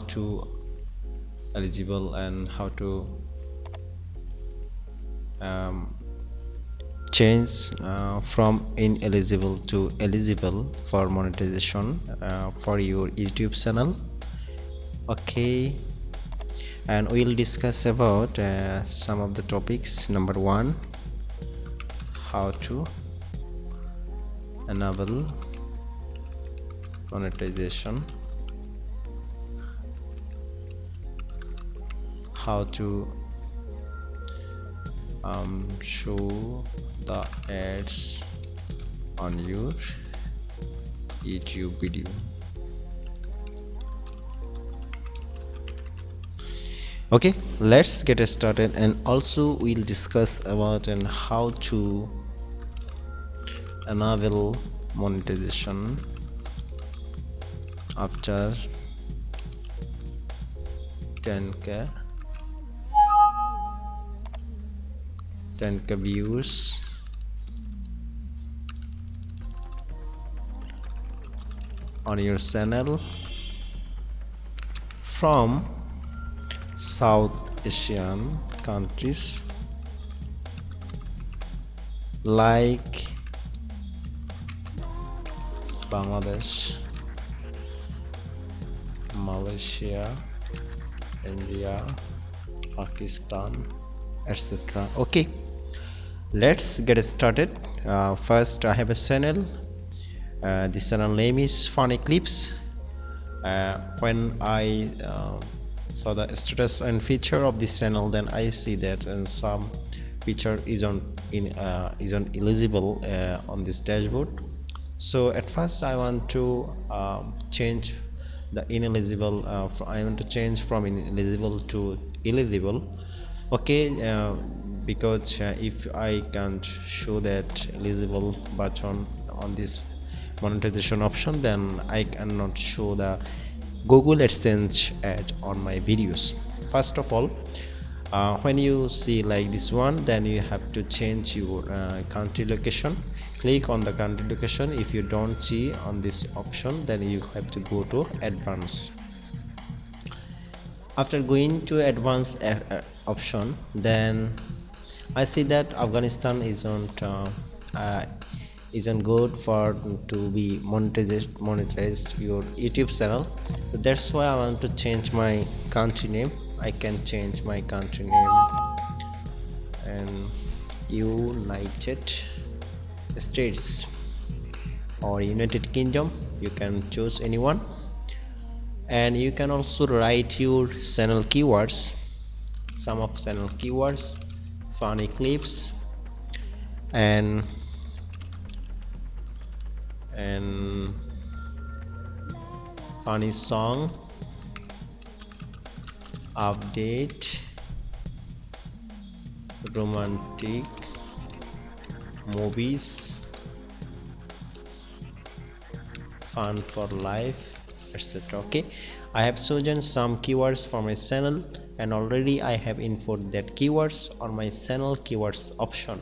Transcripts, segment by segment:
to eligible and how to change from ineligible to eligible for monetization for your YouTube channel. Okay, and we'll discuss about some of the topics. Number one, how to enable monetization, how to show the ads on your YouTube video. Okay, let's get started, and also we'll discuss about and how to enable monetization after 10k views on your channel from South Asian countries like Bangladesh, Malaysia, India, Pakistan, etc. Okay, let's get started. First, I have a channel. This channel name is Funny Clips. When I saw the status and feature of this channel, then I see that and some feature is on eligible on this dashboard. So at first I want to change the ineligible. I want to change from ineligible to eligible. Okay, because if I can't show that eligible button on this monetization option, then I cannot show the Google AdSense ad on my videos. First of all, when you see like this one, then you have to change your country location. Click on the country location. If you don't see on this option, then you have to go to advanced. After going to advanced option, then I see that Afghanistan isn't good for to be monetized your YouTube channel. So that's why I want to change my country name. I can change my country name and United States or United Kingdom. You can choose anyone, and you can also write your channel keywords. Some of channel keywords: funny clips and funny song, update, romantic movies, fun for life, etc. Okay, I have chosen some keywords for my channel, and already I have input that keywords on my channel keywords option.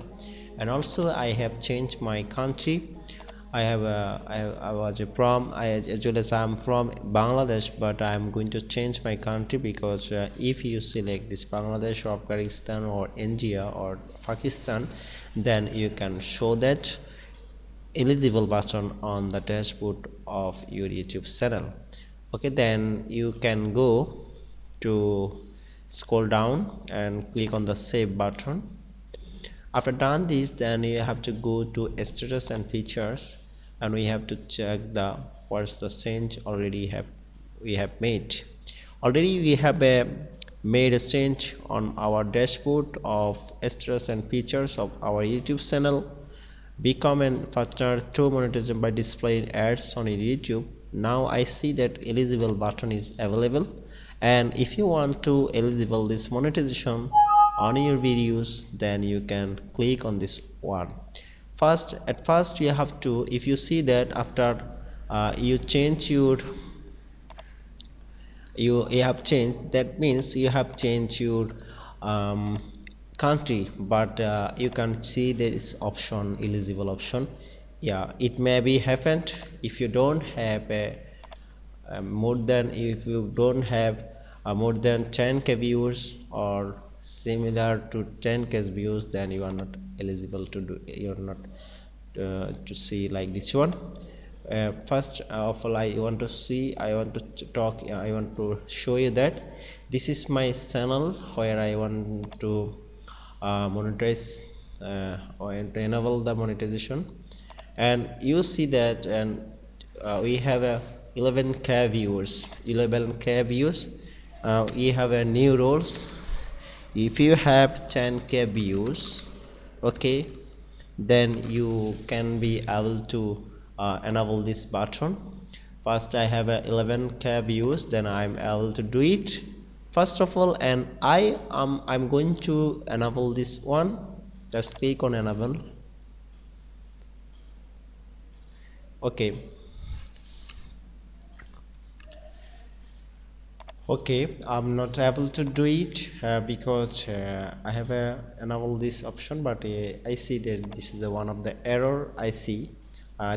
And also I have changed my country. I was from as well as I'm from Bangladesh, but I'm going to change my country because if you select this Bangladesh or Afghanistan or India or Pakistan, then you can show that eligible button on the dashboard of your YouTube channel. Okay, then you can go to scroll down and click on the save button. After done this, then you have to go to status and features, and we have to check the what's the change we have made. Already we have made a change on our dashboard of status and features of our YouTube channel. Become a partner to monetization by displaying ads on YouTube. Now I see that eligible button is available, and if you want to eligible this monetization on your videos, then you can click on this one. At first you have to, if you see that after you change your you have changed, that means you have changed your country, but you can see there is option eligible option. Yeah, it may be happened if you don't have a more than, if you don't have more than 10k views or similar to 10k views, then you are not eligible to do, you're not to see like this one. First of all, I want to talk, I want to show you that this is my channel where I want to monetize or enable the monetization. And you see that, and we have a 11k viewers, 11k views. We have a new rules. If you have 10k views, okay, then you can be able to enable this button. First I have a 11k views, then I'm able to do it first of all, and I'm going to enable this one. Just click on enable. Okay, I'm not able to do it because I have enable this option, but I see that this is the one of the error I see.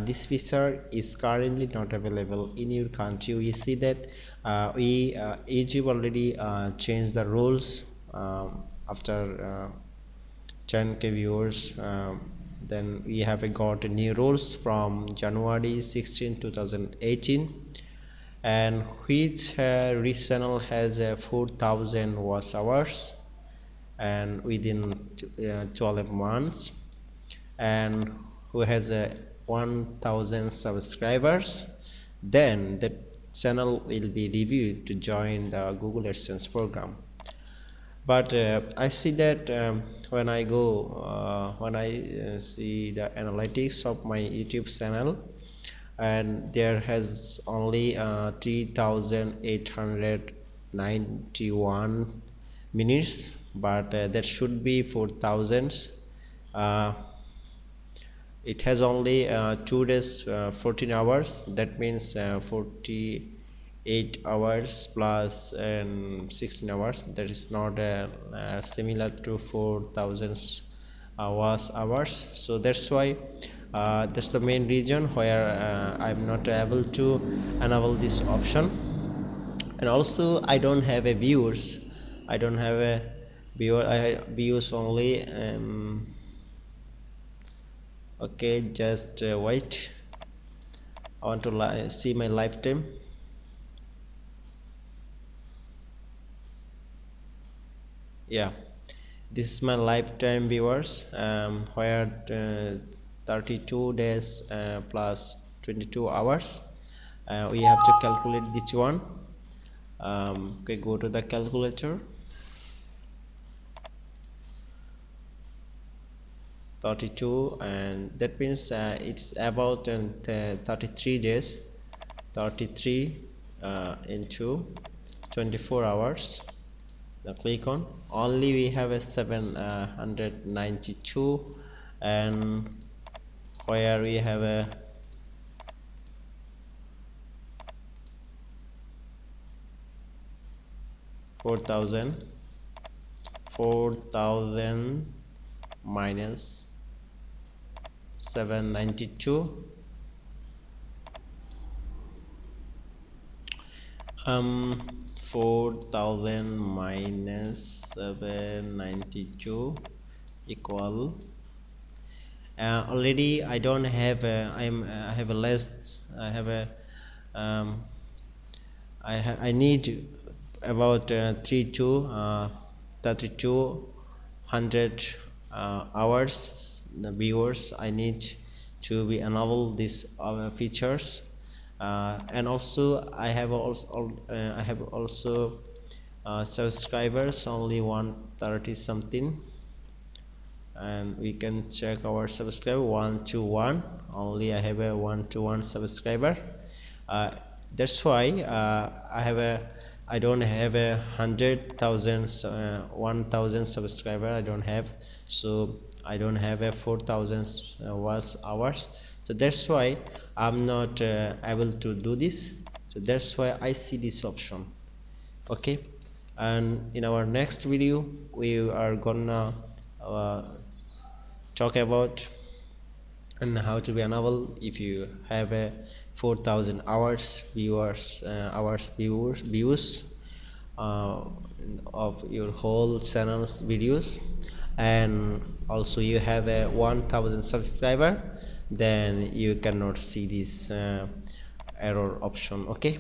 This feature is currently not available in your country. We see that YouTube already changed the rules after 10k viewers. Then we have got new rules from January 16 2018, and which rich channel has 4,000 watch hours and within 12 months, and who has 1,000 subscribers, then the channel will be reviewed to join the Google AdSense program. But I see that when I see the analytics of my YouTube channel, and there has only 3,891 minutes, but that should be 4,000. uh, it has only 2 days 14 hours, that means 48 hours plus 16 hours. That is not similar to 4,000 hours. So that's why that's the main reason where I'm not able to enable this option. And also I don't have a viewers, I don't have a viewer, I have views only. Okay, just wait. I want to see my lifetime. Yeah, this is my lifetime viewers, where 32 days plus 22 hours. We have to calculate this one. Okay, go to the calculator. 32, and that means it's about 33 days. 33 into 24 hours. Now click on, only we have a 792, and where we have a 4,000 minus 792, 4,000 minus 792 equal, already I don't have I have a less, I have a I need about 3,200 hours the viewers I need to be enable these features. And also I have also subscribers only 130 something, and we can check our subscriber 121. Only I have a 121 subscriber. That's why I don't have 100,000 1,000 subscriber. I don't have, so I don't have a 4,000 watch hours. So that's why I'm not able to do this. So that's why I see this option. Okay, and in our next video we are gonna talk about and how to be enable if you have a 4,000 hours views uh, of your whole channel's videos, and also you have a 1,000 subscriber, then you cannot see this error option. Okay,